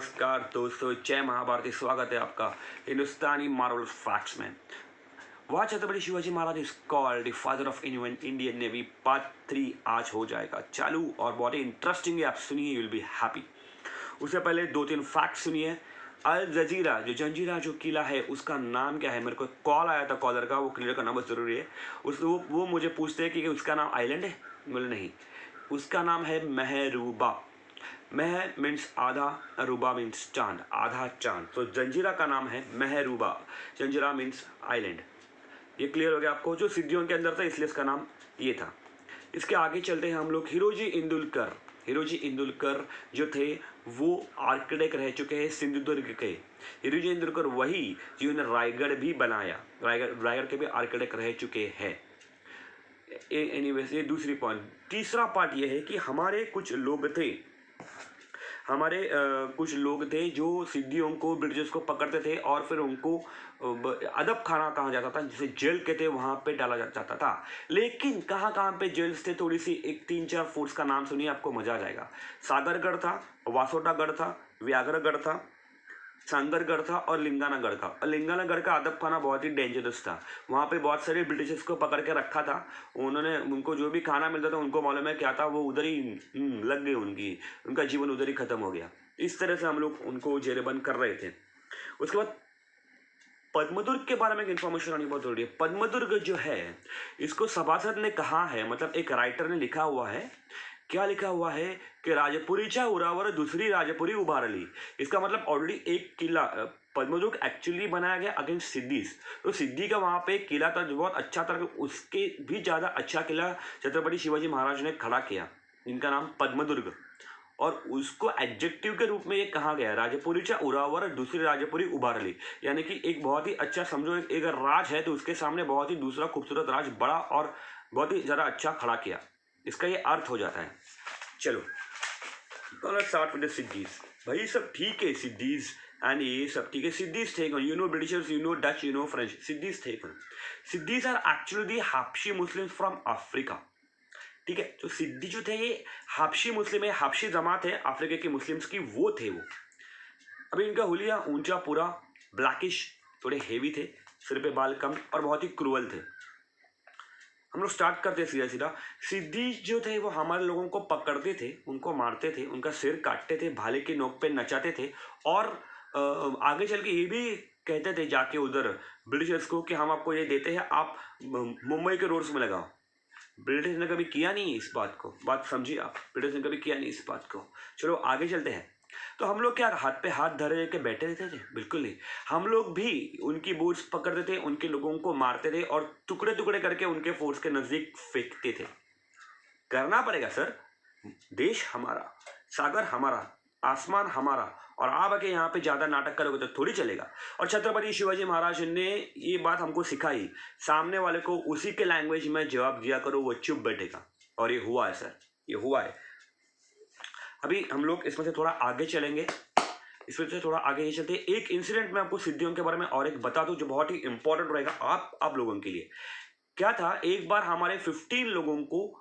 नमस्कार दोस्तों, जय महाभारती। स्वागत है आपका हिंदुस्तानी मार्वल फैक्ट्स में। वह Chhatrapati Shivaji Maharaj is called the father of Indian navy part 3 आज हो जाएगा चालू और बहुत ही इंटरेस्टिंग है। आप सुनिए, यू विल बी हैप्पी। उससे पहले 2-3 फैक्ट सुनिए। अल जजीरा जंजीरा जो किला है उसका नाम क्या है? मेरे को कॉल आया था कॉलर का, वो क्लियर करना बहुत ज़रूरी है। वो मुझे पूछते हैं कि उसका नाम आइलैंड है। बोले नहीं, उसका नाम है मेहरूबा। मह मीन्स आधा, अरूबा मीन्स चांद, आधा चांद। तो जंजीरा का नाम है मेहरूबा। जंजीरा मीन्स आइलैंड। ये क्लियर हो गया आपको? जो सिद्धियों के अंदर था इसलिए इसका नाम ये था। इसके आगे चलते हैं हम लोग। हिरोजी इंदुलकर जो थे वो आर्किटेक्ट रह चुके हैं सिंधुदुर्ग के। हिरोजी इंदुलकर वही जिन्होंने रायगढ़ भी बनाया। रायगढ़ के भी आर्किटेक्ट रह चुके हैं। एनीवेज, ये दूसरी पॉइंट। तीसरा पार्ट ये है कि हमारे कुछ लोग थे जो सिद्धियों को, ब्रिटिशर्स को पकड़ते थे और फिर उनको अदब खाना कहा जाता था, जिसे जेल कहते वहाँ पे डाला जाता था। लेकिन कहाँ पे जेल्स थे? थोड़ी सी एक 3-4 फोर्ट्स का नाम सुनिए, आपको मजा आ जाएगा। सागरगढ़ था, वासोटागढ़ था, व्याघ्रगढ़ था, सांगरगढ़ था और लिंगानागढ़ था। और लिंगानागढ़ का अदब खाना बहुत ही डेंजरस था। वहाँ पे बहुत सारे ब्रिटिशर्स को पकड़ के रखा था उन्होंने। उनको जो भी खाना मिलता था उनको मालूम है क्या था, वो उधर ही लग गई, उनका जीवन उधर ही खत्म हो गया। इस तरह से हम लोग उनको जेलबंद कर रहे थे। उसके बाद पद्मदुर्ग के बारे में इन्फॉर्मेशन आनी बहुत जरूरी है। पद्मदुर्ग जो है इसको सभासद ने कहा है, मतलब एक राइटर ने लिखा हुआ है। क्या लिखा हुआ है कि राजपुरीच्या उरावर दूसरी राजपुरी उभारली। इसका मतलब ऑलरेडी एक किला पद्मदुर्ग एक्चुअली बनाया गया अगेंस्ट सिद्दीस। तो सिद्दी का वहाँ पे एक किला था जो बहुत अच्छा था, उसके भी ज़्यादा अच्छा किला छत्रपति शिवाजी महाराज ने खड़ा किया, जिनका नाम पद्मदुर्ग। और उसको एडजेक्टिव के रूप में ये कहा गया, राजपुरीच्या उरावर दूसरी राजपुरी उभारली। यानी कि एक बहुत ही अच्छा, समझो एक राज है तो उसके सामने बहुत ही दूसरा खूबसूरत राज बड़ा और बहुत ही ज़्यादा अच्छा खड़ा किया, इसका ये अर्थ हो जाता है। चलो लेट्स स्टार्ट विद द सिद्दीस। भाई सब ठीक है, सिद्दीस एंड ये सब ठीक है। सिद्दीस थे कौन? You know Britishers, you know Dutch, you know French. Siddis थे कौन? Siddis are actually the Habshi Muslims from Africa. ठीक है, तो सिद्दी जो थे ये हाबशी मुस्लिम है, हाबशी जमात है अफ्रीका के मुस्लिम्स की, वो थे वो। अभी इनका हुलिया ऊंचा, पूरा ब्लैकिश, थोड़े हेवी थे, सिर पे बाल कम और बहुत ही क्रूअल थे। हम लोग स्टार्ट करते हैं सीधा सीधा। सिद्दी जो थे वो हमारे लोगों को पकड़ते थे, उनको मारते थे, उनका सिर काटते थे, भाले की नोक पे नचाते थे और आगे चल के ये भी कहते थे जाके उधर ब्रिटिशर्स को कि हम आपको ये देते हैं, आप मुंबई के रोड्स में लगाओ। ब्रिटिश ने कभी किया नहीं इस बात को, बात समझिए आप, ब्रिटिश ने कभी किया नहीं इस बात को। चलो आगे चलते हैं। तो हम लोग क्या हाथ पे हाथ धरे के बैठे रहते थे? बिल्कुल नहीं। हम लोग भी उनकी बोट्स पकड़ते थे, उनके लोगों को मारते थे और टुकड़े टुकड़े करके उनके फोर्स के नजदीक फेंकते थे। करना पड़ेगा सर, देश हमारा, सागर हमारा, आसमान हमारा, और आप आके यहाँ पे ज्यादा नाटक करोगे तो थोड़ी चलेगा। और छत्रपति शिवाजी महाराज ने ये बात हमको सिखाई, सामने वाले को उसी के लैंग्वेज में जवाब दिया करो, वो चुप बैठेगा। और ये हुआ है सर, ये हुआ है। अभी हम लोग इसमें से थोड़ा आगे चलेंगे, इसमें से थोड़ा आगे ये चलते हैं। एक इंसिडेंट मैं आपको सिद्धियों के बारे में और एक बता दूं जो बहुत ही इंपॉर्टेंट रहेगा आप लोगों के लिए। क्या था, एक बार हमारे 15 लोगों को,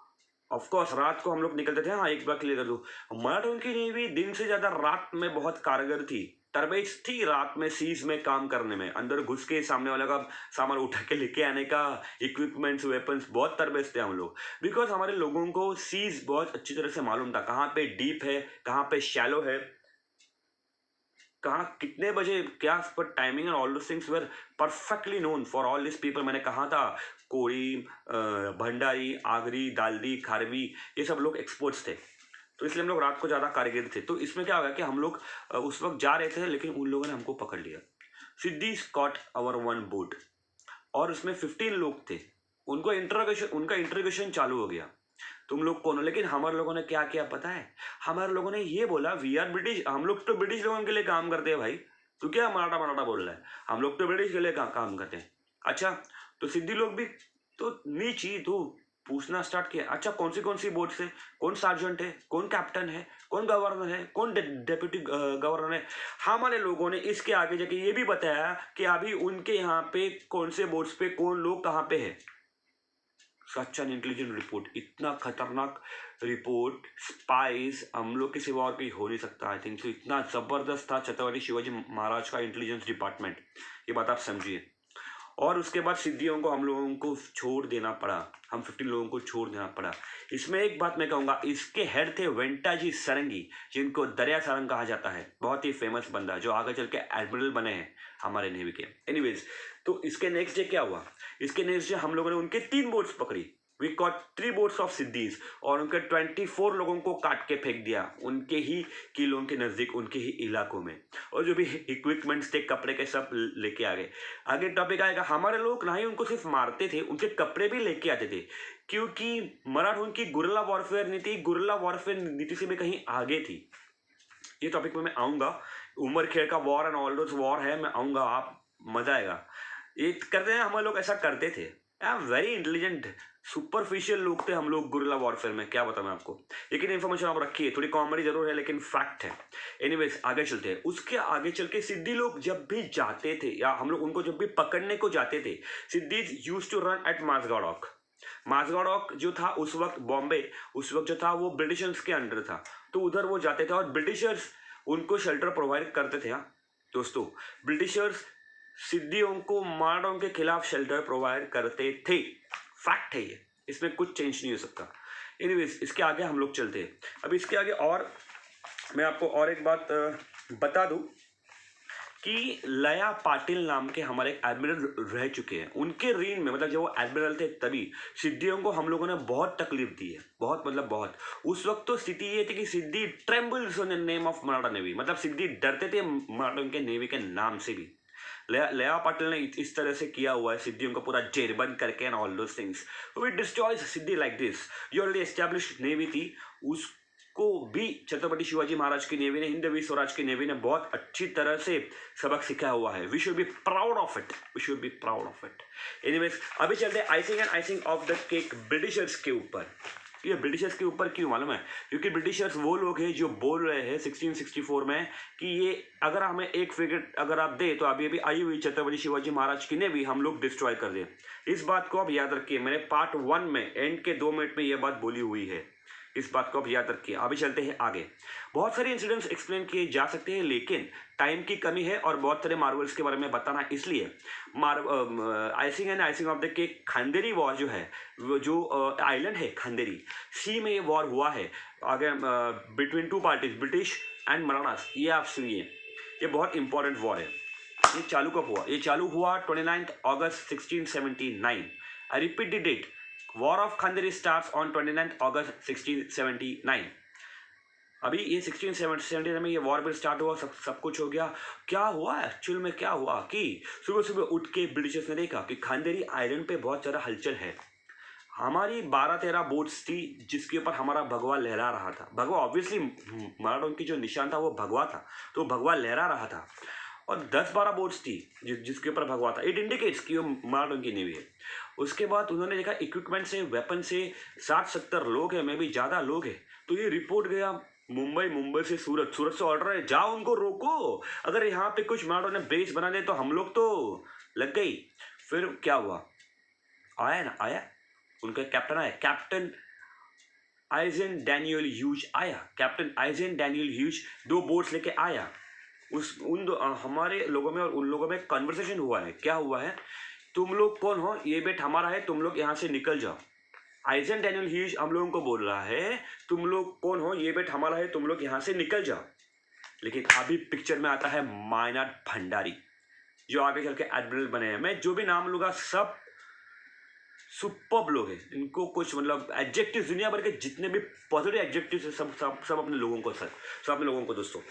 ऑफ कोर्स रात को हम लोग निकलते थे। हाँ, एक बार क्लियर कर दूं, मराठों की नेवी दिन से ज्यादा रात में बहुत कारगर थी, तरबेज थी रात में सीज में काम करने में, अंदर घुस के सामने वाले का सामान उठा के लेके आने का, इक्विपमेंट्स, वेपन्स, बहुत तरबेज थे हम लोग। बिकॉज हमारे लोगों को सीज बहुत अच्छी तरह से मालूम था, कहाँ पे डीप है, कहाँ पे शैलो है, कहाँ कितने बजे क्या, पर timing and all those things were perfectly known for all this people. मैंने कहा था कोड़ी, भंडारी, आगरी, दालदी, खारवी, ये सब लोग एक्सपर्ट्स थे, तो इसलिए हम लोग रात को ज़्यादा कारगर थे। तो इसमें क्या होगा कि हम लोग उस वक्त जा रहे थे, लेकिन उन लोगों ने हमको पकड़ लिया। सिद्दी कॉट आवर वन बोट और उसमें 15 लोग थे। उनका इंटरोगेशन चालू हो गया, तुम लोग कौन हो? लेकिन हमारे लोगों ने क्या किया पता है? हमारे लोगों ने ये बोला, वी आर ब्रिटिश। हम लोग तो ब्रिटिश लोगों के लिए काम करते हैं भाई, तू क्या मराठा बोल रहा है? हम लोग तो ब्रिटिश के लिए काम करते हैं। अच्छा, तो सिद्धी लोग भी तो नीची तो पूछना स्टार्ट किया, अच्छा कौन सी बोट से, कौन सार्जेंट है, कौन कैप्टन है, कौन गवर्नर है, कौन डेप्यूटी गवर्नर है। हमारे लोगों ने इसके आगे जाके ये भी बताया कि अभी उनके यहाँ पे कौन से बोट्स पे कौन लोग कहाँ पे है। सच एन इंटेलिजेंट रिपोर्ट, इतना खतरनाक रिपोर्ट स्पाइस हम लोग के सिवा और कोई हो नहीं सकता। आई थिंक सो इतना जबरदस्त था छत्रपति शिवाजी महाराज का इंटेलिजेंस डिपार्टमेंट, ये बात आप समझिए। और उसके बाद सिद्धियों को हम लोगों को छोड़ देना पड़ा, हम 15 लोगों को छोड़ देना पड़ा। इसमें एक बात मैं कहूँगा, इसके हेड थे वेंटाजी सरंगी, जिनको दरिया सारंग कहा जाता है, बहुत ही फेमस बंदा जो आगे चल के एडमिरल बने हैं हमारे नेवी के। एनीवेज, तो इसके नेक्स्ट डे क्या हुआ, इसके नेक्स्ट डे हम लोगों ने उनके 3 बोट्स पकड़ी। We cot 3 boats of siddhis और उनके 24 लोगों को काट के फेंक दिया उनके ही किलों के नज़दीक, उनके ही इलाकों में। और जो भी इक्विपमेंट्स थे, कपड़े के, सब लेके आ गए। आगे टॉपिक आएगा, हमारे लोग ना ही उनको सिर्फ मारते थे, उनके कपड़े भी लेके आते थे, क्योंकि मराठों की गुरिल्ला वॉरफेयर नीति गुरिल्ला वॉरफेयर नीति से भी कहीं आगे थी। ये टॉपिक में मैं आऊँगा, उमरखेड़ का war and all those war है, मैं आऊँगा, आप मजा आएगा। ये करते हैं, हमारे लोग ऐसा करते थे। वेरी इंटेलिजेंट सुपरफिशियल लोग थे हम लोग गुरिल्ला वॉरफेयर में, क्या बताऊं मैं आपको। लेकिन इन्फॉर्मेशन आप रखिए, थोड़ी कॉमेडी जरूर है लेकिन फैक्ट है। एनीवेज, आगे चलते हैं। उसके आगे चल के सिद्धि लोग जब भी जाते थे या हम लोग उनको जब भी पकड़ने को जाते थे, सिद्धि यूज्ड टू रन एट माजगाड़ौक। माजगाड़ौक जो था उस वक्त बॉम्बे, उस वक्त जो था वो ब्रिटिशर्स के अंडर था, तो उधर वो जाते थे और ब्रिटिशर्स उनको शेल्टर प्रोवाइड करते थे। हाँ दोस्तों, ब्रिटिशर्स सिद्धियों को मराठों के खिलाफ शेल्टर प्रोवाइड करते थे, फैक्ट है ये, इसमें कुछ चेंज नहीं हो सकता। एनीवेज, इसके आगे हम लोग चलते हैं। अब इसके आगे और मैं आपको और एक बात बता दूं कि लया पाटिल नाम के हमारे एडमिरल रह चुके हैं। उनके रीन में, मतलब जब वो एडमिरल थे तभी सिद्धियों को हम लोगों ने बहुत तकलीफ दी है, बहुत, मतलब बहुत। उस वक्त तो स्थिति ये थी कि Siddi trembles in the name of Maratha navy, मतलब सिद्धि डरते थे मराठों के नेवी के नाम से भी। लया पाटिल ने इस तरह से किया हुआ है सिद्धियों को पूरा जेरबंद करके and all those things. We destroys Siddi like this. जो ऑलरेडी एस्टैब्लिश्ड नेवी थी उसको भी छत्रपति शिवाजी महाराज की नेवी ने, हिंदवी स्वराज की नेवी ने बहुत अच्छी तरह से सबक सिखाया हुआ है। We should be proud of it, we should be proud of it. Anyways, अभी चलते हैं icing and icing of the cake Britishers के ऊपर। ये ब्रिटिशर्स के ऊपर क्यों मालूम है? क्योंकि ब्रिटिशर्स वो लोग हैं जो बोल रहे हैं 1664 में कि ये अगर हमें एक फ्रिगेट अगर आप दे तो अभी अभी आई हुई छत्रपति शिवाजी महाराज की नेवी हम लोग डिस्ट्रॉय कर दें। इस बात को आप याद रखिए, मैंने पार्ट 1 में एंड के 2 मिनट में ये बात बोली हुई है, इस बात को आप याद रखिए। अभी चलते हैं आगे। बहुत सारे इंसिडेंट्स एक्सप्लेन किए जा सकते हैं लेकिन टाइम की कमी है और बहुत सारे मार्वल्स के बारे में बताना, इसलिए icing and icing of the cake Khanderi war जो है, वो जो आइलैंड है खंडेरी, सी में ये वॉर हुआ है आगे between 2 parties, British and Marathas. ये आप सुनिए, ये बहुत इंपॉर्टेंट वॉर है। ये चालू कब हुआ? ये चालू हुआ 29 अगस्त 1679। I repeat the date, war of Khanderi starts on 29 अगस्त 1679। अभी ये 1679 में ये वॉर भी स्टार्ट हुआ, सब कुछ हो गया। क्या हुआ एक्चुअल में? क्या हुआ कि सुबह सुबह उठ के ब्रिटिशर्स ने देखा कि खंडेरी आइलैंड पे बहुत ज़्यादा हलचल है। हमारी 12-13 बोट्स थी जिसके ऊपर हमारा भगवा लहरा रहा था। भगवा ऑब्वियसली मराठों की जो निशान था वो भगवा था, तो भगवा लहरा रहा था। और 10-12 बोट्स थी जिसके ऊपर भगवा था। इट इंडिकेट्स कि वो मराठों की नेवी है। उसके बाद उन्होंने देखा इक्विपमेंट से, वेपन से 60-70 लोग हैं, मे भी ज़्यादा लोग हैं। तो ये रिपोर्ट गया मुंबई, मुंबई से सूरत, सूरत से ऑर्डर है, जाओ उनको रोको, अगर यहाँ पे कुछ मराठों ने बेस बना दे तो हम लोग तो लग गई। फिर क्या हुआ? आया ना, आया उनका कैप्टन आया, कैप्टन आइजन डैनियल ह्यूज आया। Captain eigen Daniel huge 2 boats लेके आया। हमारे लोगों में और उन लोगों में कन्वर्सेशन हुआ है। क्या हुआ है? तुम लोग कौन हो? ये बेट हमारा है, तुम लोग यहाँ से निकल जाओ। आइजन डैनियल ह्यूज हम लोगों को बोल रहा है तुम लोग कौन हो, ये बेट हमारा है, तुम लोग यहाँ से निकल जाओ। लेकिन अभी पिक्चर में आता है मायनाड भंडारी, जो आगे चल के एडमिरल बने हैं। मैं जो भी नाम लूंगा सब सुपर्ब लोग हैं, इनको कुछ मतलब एडजेक्टिव, दुनिया भर के जितने भी पॉजिटिव एडजेक्टिव है सब अपने लोगों को, सब अपने लोगों को दोस्तों।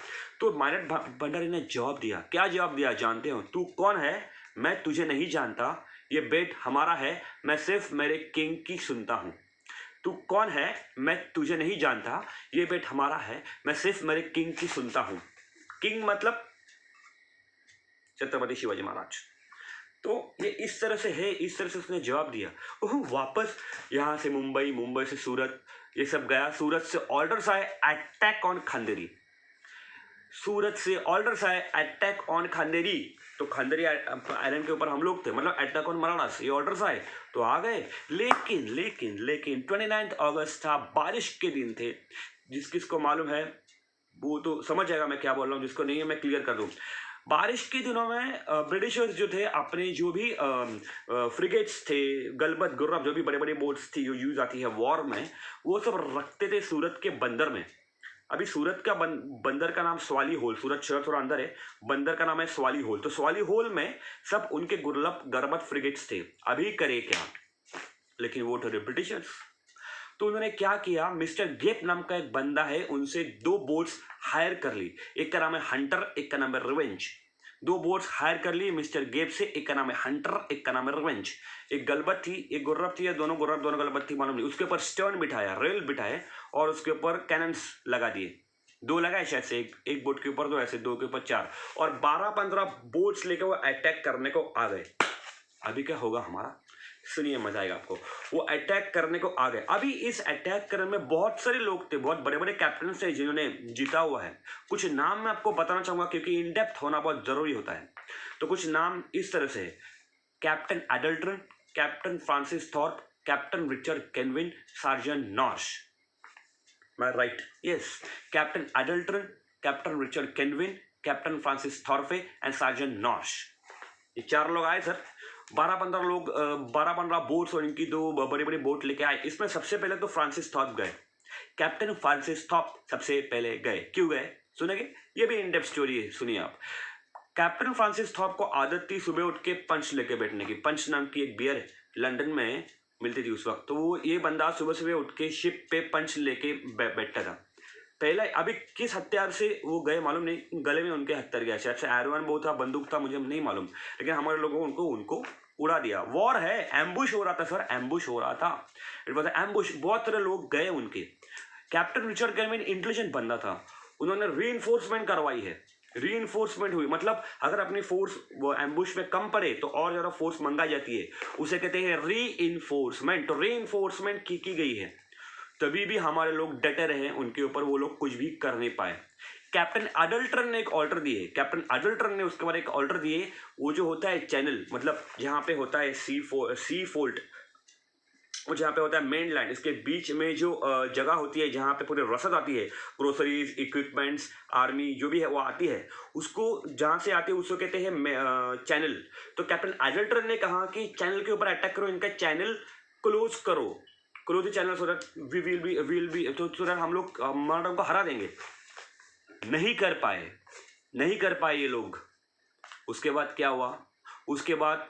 तो मायनाड भंडारी ने जवाब दिया। क्या जवाब दिया जानते हो? तू कौन है? मैं तुझे नहीं जानता, ये बेट हमारा है, मैं सिर्फ मेरे किंग की सुनता हूँ। तू कौन है? मैं तुझे नहीं जानता, ये बेट हमारा है, मैं सिर्फ मेरे किंग की सुनता हूँ। किंग मतलब छत्रपति शिवाजी महाराज। तो ये इस तरह से है, इस तरह से उसने जवाब दिया। वापस यहाँ से मुंबई, मुंबई से सूरत, ये सब गया। सूरत से ऑर्डर्स आए, अटैक ऑन खंडेरी। सूरत से ऑर्डर्स आए अटैक ऑन खांदेरी, तो खांदेरी आइलैंड के ऊपर हम लोग थे, मतलब अटैक ऑन मराठास, ये ऑर्डर्स आए तो आ गए। लेकिन लेकिन लेकिन 29 अगस्त था, बारिश के दिन थे। किसको मालूम है वो तो समझ जाएगा मैं क्या बोल रहा हूँ, जिसको नहीं है मैं क्लियर कर दूँ। बारिश के दिनों में ब्रिटिशर्स जो थे अपने जो भी फ्रिगेट्स थे, गलबत गुर्रब, जो भी बड़े बड़े बोट्स थी जो यूज आती है वॉर में, वो सब रखते थे सूरत के बंदर में। अभी सूरत का बंदर का नाम स्वाली होल, सूरत शहर थोड़ा अंदर है, बंदर का नाम है स्वाली होल। तो स्वाली होल में सब उनके गुर्लप गरबत फ्रिगेट्स थे। अभी करे क्या, लेकिन वो थे ब्रिटिशर्स। तो उन्होंने क्या किया, मिस्टर गेप नाम का एक बंदा है, उनसे 2 बोट्स हायर कर ली। एक का नाम है हंटर, एक का नाम है रिवेंज। 2 बोट्स हायर कर ली मिस्टर गेप से, एक का नाम है हंटर, एक का नाम है रिवेंज। एक गलबत थी, एक गुर्रब थी, या दोनों गुर्रब दोनों गलबत थी मालूम नहीं। उसके ऊपर स्टर्न बिठाया, रेल बिठाए और उसके ऊपर कैनन्स लगा दिए। 2 लगाए शायद से, एक बोट के ऊपर 2, ऐसे 2 के ऊपर 4, और 12-15 बोट्स लेकर वो अटैक करने को आ गए। अभी क्या होगा हमारा, सुनिए मजा आएगा आपको। वो अटैक करने को आ गए। अभी इस अटैक करने में बहुत सारे लोग थे, बहुत बड़े बड़े कैप्टन थे जिन्होंने जीता हुआ है। कुछ नाम मैं आपको बताना चाहूंगा क्योंकि इन डेप्थ होना बहुत जरूरी होता है। तो कुछ नाम इस तरह से है, captain Adelton, captain Francis Thorpe, captain Richard Kenwin, sergeant Nash. मैं right? Yes, captain Adelton, captain Richard Kenwin, captain Francis Thorpe and sergeant Nash. ये 4 लोग आए सर। 12-15 लोग, 12-15 बोट्स और इनकी 2 बड़ी बड़ी बोट लेके आए। इसमें सबसे पहले तो फ्रांसिस थॉर्प गए। कैप्टन फ्रांसिस थॉर्प सबसे पहले गए। क्यों गए सुनेंगे, ये भी इन डेप्थ स्टोरी है, सुनिए आप। कैप्टन फ्रांसिस थॉर्प को आदत थी सुबह उठ के पंच लेके बैठने की। पंच नाम की एक बियर है, लंदन में मिलती थी उस वक्त। तो वो ये बंदा सुबह सुबह उठ के शिप पे पंच लेके बैठता था। पहले अभी किस हथियार से वो गए मालूम नहीं, गले में उनके हथियार गया, शायद से एरोन वो था, बंदूक था, मुझे नहीं मालूम, लेकिन हमारे लोगों को उनको उड़ा दिया। वॉर है, एम्बुश हो रहा था सर, एम्बुश हो रहा था, इट वाज एम्बुश। बहुत सारे लोग गए उनके। कैप्टन रिचर्ड केनविन इंटेलिजेंट बंदा था, उन्होंने रीइंफोर्समेंट करवाई है। रीइंफोर्समेंट हुई मतलब अगर अपनी फोर्स वो एम्बुश में कम पड़े तो और ज्यादा फोर्स मंगाई जाती है, उसे कहते हैं रीइंफोर्समेंट। तो रीइंफोर्समेंट की गई है, तभी भी हमारे लोग डटे रहे उनके ऊपर, वो लोग कुछ भी कर नहीं पाए। कैप्टन एडल्टन ने एक ऑर्डर दिए, कैप्टन एडल्टन ने उसके बाद एक ऑर्डर दिए, वो जो होता है चैनल, मतलब जहाँ पे होता है सी फोल्ट, वो जहाँ पे होता है मेन लैंड, इसके बीच में जो जगह होती है जहाँ पे पूरी रसद आती है, ग्रोसरीज, इक्विपमेंट्स, आर्मी जो भी है वो आती है, उसको जहाँ से आती है उसको कहते हैं चैनल। तो कैप्टन एडल्टन ने कहा कि चैनल के ऊपर अटैक करो, इनका चैनल क्लोज करो, close the channel so that we will be तो सो दैट हम लोग मराठा को हरा देंगे। नहीं कर पाए, नहीं कर पाए ये लोग। उसके बाद क्या हुआ, उसके बाद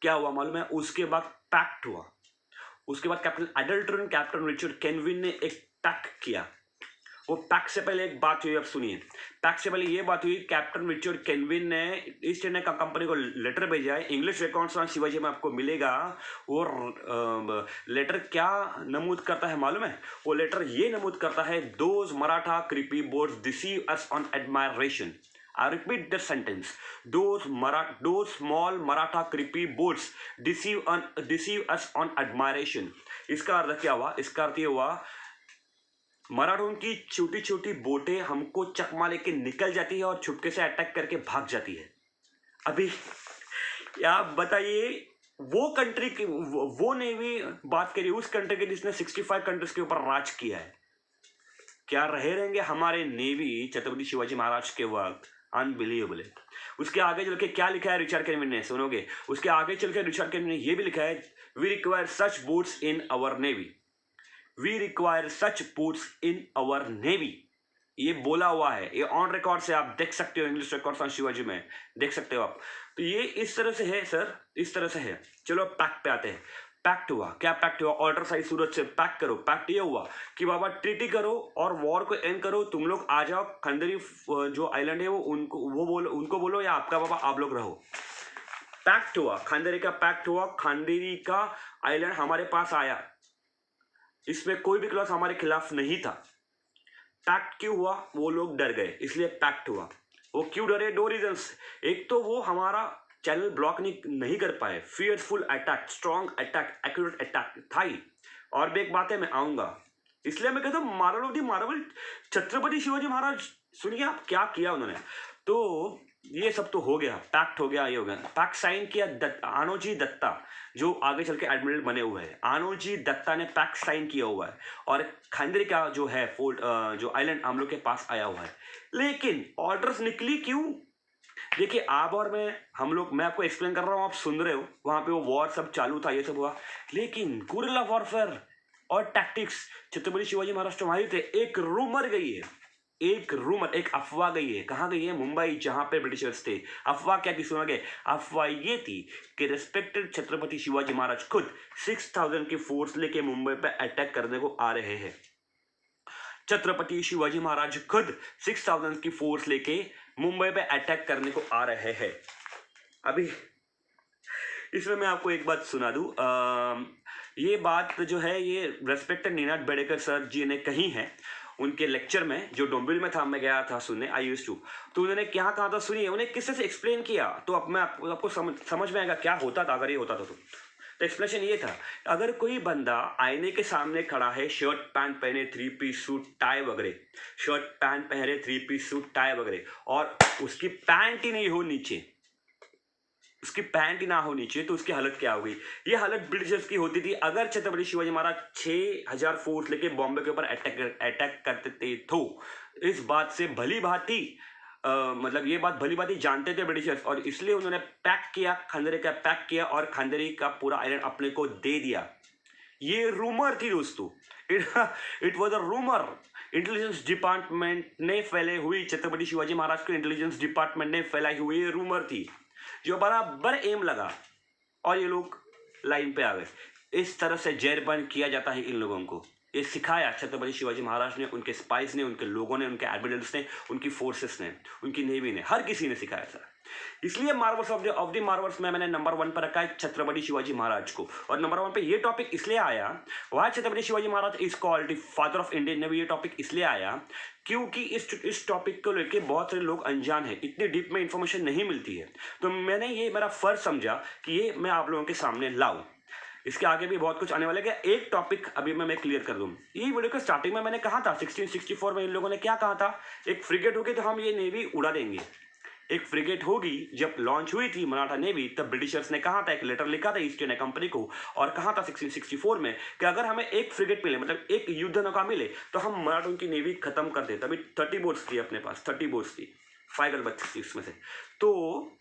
क्या हुआ मालूम है, उसके बाद पैक्ट हुआ। उसके बाद कैप्टन एडल्टन, कैप्टन रिचर्ड केनविन ने एक पैक्ट किया। वो पैक्ट से पहले एक बात हुई, अब सुनिए। पैक्ट से पहले ये बात हुई, कैप्टन रिचर्ड केनविन ने ईस्ट इंडिया कंपनी को लेटर भेजा है। इंग्लिश रिकॉर्ड्स ऑन शिवाजी में आपको मिलेगा। वो लेटर क्या नमूद करता है मालूम है? वो लेटर ये नमूद करता है, those Maratha creepy boards deceive us on admiration. I repeat the sentence. Those small Maratha creepy boats deceive us on admiration. इसका अर्थ क्या हुआ? इसका अर्थ ये हुआ, मराठों की छोटी छोटी बोटें हमको चकमा लेके निकल जाती है और छुपके से अटैक करके भाग जाती है। अभी आप बताइए, वो कंट्री की वो नेवी बात करिए, उस कंट्री के जिसने 65 कंट्रीज के ऊपर राज किया है। क्या रहेंगे हमारे नेवी छत्रपति शिवाजी महाराज के वक्त, अनबिलीवेबल है। उसके आगे चल के क्या लिखा है रिचर्ड केनविन ने, सुनोगे? उसके आगे चल के रिचर्ड केनविन ने ये भी लिखा है, we require such boats in our navy, we require such boats in our navy. ये बोला हुआ है, ये ऑन रिकॉर्ड से आप देख सकते हो, इंग्लिश रिकॉर्ड्स ऑन शिवाजी में देख सकते हो आप। तो ये इस तरह से है सर, इस तरह से है। चलो पैक्ट पे आते हैं। पैक्ट हुआ, क्या पैक्ट हुआ? ऑर्डर साइज सूरत से पैक करो। पैक्ट ये हुआ कि बाबा ट्रीटी करो और वॉर को एंड करो, तुम लोग आ जाओ, खंदरी जो आइलैंड है वो उनको बोलो या आपका बाबा आप लोग रहो। पैक्ट हुआ, खंदरी का पैक्ट हुआ, खंदरी का आइलैंड हमारे पास आया, इसमें कोई भी क्लॉज हमारे खिलाफ नहीं था। पैक्ट क्यों हुआ? वो लोग डर गए, इसलिए पैक्ट हुआ। वो क्यों डरे? 2 रीजंस। एक तो वो हमारा चैनल ब्लॉक नहीं कर पाए, fearful attack, strong attack, accurate attack था ही। और भी एक बात है, मैं आऊंगा, इसलिए मैं कहता हूँ मार्वल छत्रपति शिवाजी महाराज सुनिए आप क्या किया उन्होंने। तो ये सब तो हो गया, पैक्ट हो गया, ये हो गया। पैक्ट साइन किया आनोजी दत्ता, जो आगे चल के एडमिरल बने हुए हैं। आनोजी दत्ता ने पैक्ट साइन किया हुआ है और खंदरिका जो है फोर्ट जो आइलैंड हम लोग के पास आया हुआ है। लेकिन ऑर्डर्स निकली क्यों? देखिए आप और मैं आपको एक्सप्लेन कर रहा हूँ, आप सुन रहे हो। वहां पे वो वॉर सब चालू था, ये सब हुआ, लेकिन गुरिल्ला वॉरफेयर और टैक्टिक्स छत्रपति शिवाजी महाराज तुम्हारी थे। एक रूमर गई है, एक रूमर, एक अफवाह गई है। कहाँ गई है? मुंबई, जहां पे ब्रिटिशर्स थे। अफवाह क्या थी? सुना गया। अफवाह ये थी कि रिस्पेक्टेड छत्रपति शिवाजी महाराज खुद 6000 की फोर्स लेके मुंबई पे अटैक करने को आ रहे हैं। छत्रपति शिवाजी महाराज खुद 6000 की फोर्स लेके मुंबई पे अटैक करने को आ रहे हैं। अभी इसमें मैं आपको एक बात सुना दूं। ये बात जो है ये रेस्पेक्टेड नीनाद बेडेकर सर जी ने कही है उनके लेक्चर में, जो डोंबिवली में था, मैं गया था सुनने, आई यूज्ड टू। तो उन्होंने क्या कहा था सुनिए, उन्हें किससे से एक्सप्लेन किया, तो अब मैं आपको समझ में आएगा क्या होता था अगर ये होता था। तो एक्सप्लेनेशन ये था, अगर कोई बंदा आईने के सामने खड़ा है, शर्ट पैंट पहने, 3 पीस सूट टाई वगैरह, शर्ट पैंट पहने, 3 पीस सूट टाई वगैरह, और उसकी पैंट ही नहीं हो नीचे, उसकी पैंट ही ना हो नीचे, तो उसकी हालत क्या होगी? ये हालत ब्रिटिशर्स की होती थी अगर छत्रपति शिवाजी महाराज 6000 फोर्स लेके बॉम्बे के ऊपर अटैक करते थे। तो इस बात से भली भांति मतलब ये बात भली भांति जानते थे ब्रिटिशर्स, और इसलिए उन्होंने पैक किया, खंदरे का पैक किया और खंदरी का पूरा आइलैंड अपने को दे दिया। ये रूमर थी दोस्तों, it was a rumour. Intelligence department ने फैले हुई, छत्रपति शिवाजी महाराज के इंटेलिजेंस डिपार्टमेंट ने फैलाई हुई ये रूमर थी, जो बराबर एम लगा और ये लोग लाइन पे आ गए। इस तरह से जहरबंद किया जाता है इन लोगों को। ये सिखाया छत्रपति शिवाजी महाराज ने, उनके स्पाइस ने, उनके लोगों ने, उनके एडमिरल्स ने, उनकी फोर्सेस ने, उनकी नेवी ने, हर किसी ने सिखाया था। इसलिए मार्वल्स ऑफ द मार्वल्स में मैंने नंबर 1 पर रखा है छत्रपति शिवाजी महाराज को। और नंबर 1 पे ये टॉपिक इसलिए आया, why Chhatrapati Shivaji Maharaj is called the father of Indian navy. ये टॉपिक इसलिए आया क्योंकि इस टॉपिक को लेके बहुत सारे लोग अनजान हैं, इतनी डीप में इंफॉर्मेशन नहीं मिलती है। तो मैंने ये मेरा फर्ज समझा कि ये मैं आप लोगों के सामने लाऊं। इसके आगे भी बहुत कुछ आने वाला है। एक टॉपिक अभी मैं क्लियर कर दूं। ये वीडियो के स्टार्टिंग में मैंने कहा था 1664 में इन लोगों ने क्या कहा था, एक फ्रिगेट होगी तो हम ये नेवी उड़ा देंगे। एक फ्रिगेट होगी, जब लॉन्च हुई थी मराठा नेवी, तब ब्रिटिशर्स ने कहा था, एक लेटर लिखा था ईस्ट इंडिया कंपनी को और कहा था 1664 में कि अगर हमें एक फ्रिगेट मिले, मतलब एक युद्ध नौका मिले, तो हम मराठों की नेवी खत्म कर देते। अभी 30 बोट्स थी अपने पास, 30 बोट्स थी, 5 गलबत थी उसमें से। तो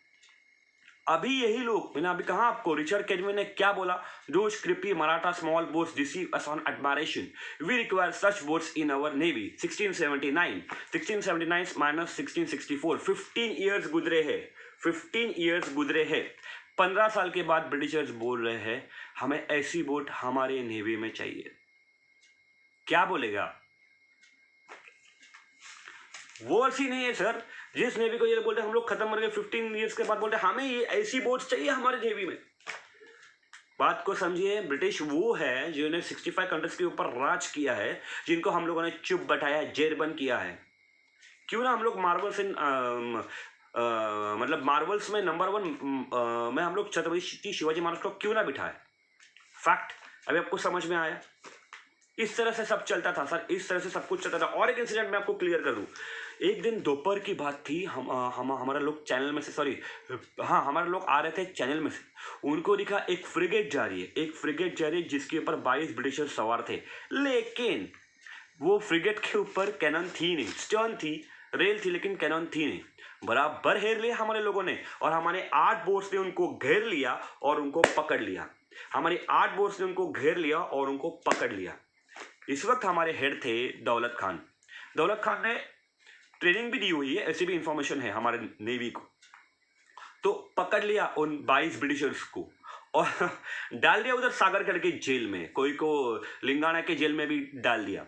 अभी यही लोग, मैंने अभी कहा आपको, रिचर्ड केजमैन ने क्या बोला, though creepy Maratha small boats deceive us on admiration, we require such boats in our navy. 1679 minus 1664, 15 years गुजरे हैं, 15 ईयर्स गुजरे हैं। 15 साल के बाद ब्रिटिशर्स बोल रहे हैं हमें ऐसी बोट हमारे नेवी में चाहिए। क्या बोलेगा? वो ऐसी नहीं है सर, जिस नेवी को ये बोलते हम लोग खत्म कर गए, 15 ईयर्स के बाद बोलते हमें ये ऐसी बोट्स चाहिए हमारे नेवी में। बात को समझिए, ब्रिटिश वो है जिन्होंने 65 कंट्रीज के ऊपर राज किया है, जिनको हम लोगों ने चुप बैठाया, जेरबंद किया है। क्यों ना हम लोग मार्वल्स मतलब मार्वल्स में नंबर 1 में हम लोग छत्रपति शिवाजी महाराज को क्यों ना बिठाए। फैक्ट अभी आपको समझ में आया? इस तरह से सब चलता था सर, इस तरह से सब कुछ चलता था। और एक इंसिडेंट मैं आपको क्लियर कर दूं। एक दिन दोपहर की बात थी, हमारा लोग चैनल में से, सॉरी हाँ, हमारे लोग आ रहे थे चैनल में से, उनको दिखा एक फ्रिगेट जा रही है, एक फ्रिगेट जा रही है जिसके ऊपर 22 ब्रिटिशर सवार थे। लेकिन वो फ्रिगेट के ऊपर कैनन थी नहीं, स्टर्न थी, रेल थी, लेकिन कैनन थी नहीं। बराबर घेर लिया हमारे लोगों ने, और हमारे 8 बोट्स ने उनको घेर लिया और उनको पकड़ लिया। हमारे 8 बोट्स ने उनको घेर लिया और उनको पकड़ लिया। इस वक्त हमारे हेड थे दौलत खान। दौलत खान ने ट्रेनिंग भी दी हुई है, ऐसी भी इंफॉर्मेशन है हमारे नेवी को। तो पकड़ लिया उन 22 ब्रिटिशर्स को और डाल दिया उधर सागरगढ़ के जेल में, कोई को लिंगाना के जेल में भी डाल दिया।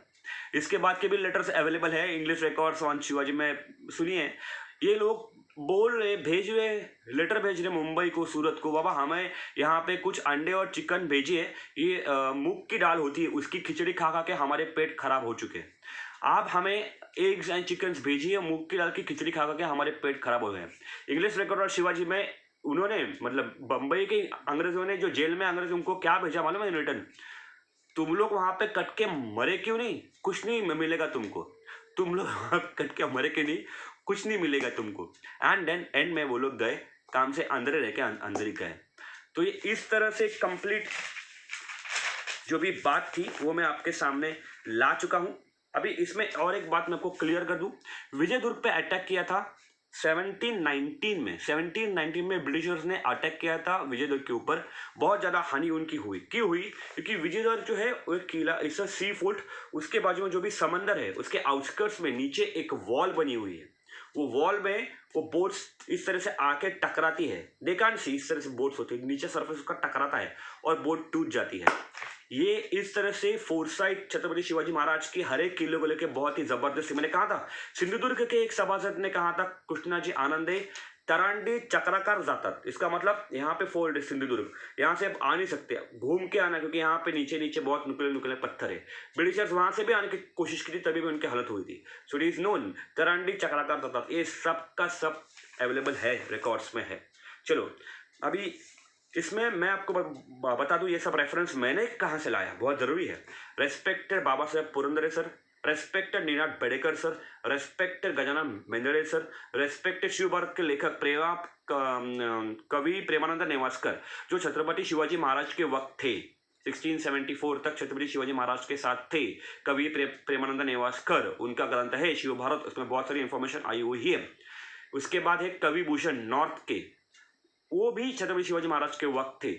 इसके बाद के भी लेटर्स अवेलेबल है इंग्लिश रिकॉर्ड्स ऑन शिवाजी में। सुनिए, ये लोग बोल रहे, भेज रहे, लेटर भेज रहे मुंबई को, सूरत को, बाबा हमें यहाँ पे कुछ अंडे और चिकन भेजिए, ये मूंग की दाल होती है, उसकी खिचड़ी खा खा के हमारे पेट खराब हो चुके हैं। आप हमें एग्स एंड चिकन भेजिए, मूंग की दाल की खिचड़ी खा खा के हमारे पेट खराब हो गए। इंग्लिश रिकॉर्ड और शिवाजी में उन्होंने, मतलब बम्बई के अंग्रेजों ने, जो जेल में अंग्रेज, उनको क्या भेजा मालूम है रिटर्न? तुम लोग वहां पे कट के मरे क्यों नहीं, कुछ नहीं मिलेगा तुमको, तुम लोग वहां कट के मरे के नहीं, कुछ नहीं मिलेगा तुमको। एंड देन एंड में वो लोग गए काम से, अंदर ही रह के अंदर ही गए। तो ये इस तरह से कंप्लीट जो भी बात थी वो मैं आपके सामने ला चुका हूं। अभी इसमें और एक बात मैं आपको क्लियर कर दूं, विजयदुर्ग पे अटैक किया था 1719 में ब्रिटिशर्स ने अटैक किया था विजयदुर्ग के ऊपर। बहुत ज्यादा हानि उनकी हुई, क्यों हुई? क्योंकि विजयदुर्ग जो है वो एक किला, इस सी फोर्ट, उसके बाजू में जो भी समंदर है उसके आउटस्कर्ट्स में नीचे एक वॉल बनी हुई है। वो वॉल में वो बोट्स इस तरह से आके टकराती है, दे कांट सी, इस तरह से बोट्स होती है, नीचे सरफेस उसका टकराता है और बोट टूट जाती है। ये इस तरह से फोरसाइट छत्रपति शिवाजी महाराज की हर एक किले को लेकर बहुत ही जबरदस्त, मैंने कहा था सिंधुदुर्ग के एक सभासद ने कहा था, कृष्णाजी आनंदे, तरांडी चक्राकार जातात, इसका मतलब यहाँ पे फोर्ट है सिंधुदुर्ग, यहाँ से आप आ नहीं सकते, घूम के आना, क्योंकि यहाँ पे नीचे नीचे बहुत नुकीले नुकीले पत्थर है। ब्रिटिशर्स वहां से भी आने की कोशिश की थी, तभी भी उनकी हालत हुई थी। सो इट इज नोन तरांडी चक्राकार जातात, ये सब का सब अवेलेबल है, रिकॉर्ड्स में है। चलो अभी इसमें मैं आपको बता दूं, ये सब रेफरेंस मैंने कहाँ से लाया, बहुत जरूरी है। Respected Baba Saheb Purandare sir, respected Ninad Bedekar sir, respected Gajanan Mendade sir, respected Shiv Bharat के लेखक कवि प्रेमानंद नेवासकर, जो छत्रपति शिवाजी महाराज के वक्त थे, 1674 तक छत्रपति शिवाजी महाराज के साथ थे कवि प्रेमानंद नेवासकर, उनका ग्रंथ है शिव भारत, उसमें बहुत सारी इंफॉर्मेशन आई हुई है। उसके बाद है कवि भूषण नॉर्थ के, वो भी छत्रपति शिवाजी महाराज के वक्त थे,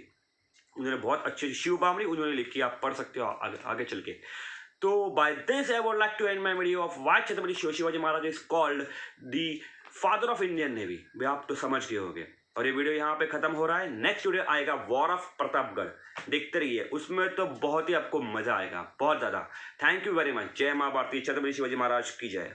उन्होंने बहुत अच्छे शिव बामणी उन्होंने लिखी, आप पढ़ सकते हो आगे चल के। तो by this I would like to end my video of why Chhatrapati Shivaji Maharaj is called the father of Indian navy. भी आप तो समझ गए होंगे, और ये वीडियो यहाँ पे खत्म हो रहा है। नेक्स्ट वीडियो आएगा वॉर ऑफ प्रतापगढ़, देखते रहिए, उसमें तो बहुत ही आपको मजा आएगा, बहुत ज्यादा। Thank you very much. जय मां भारती, छत्रपति शिवाजी महाराज की जय।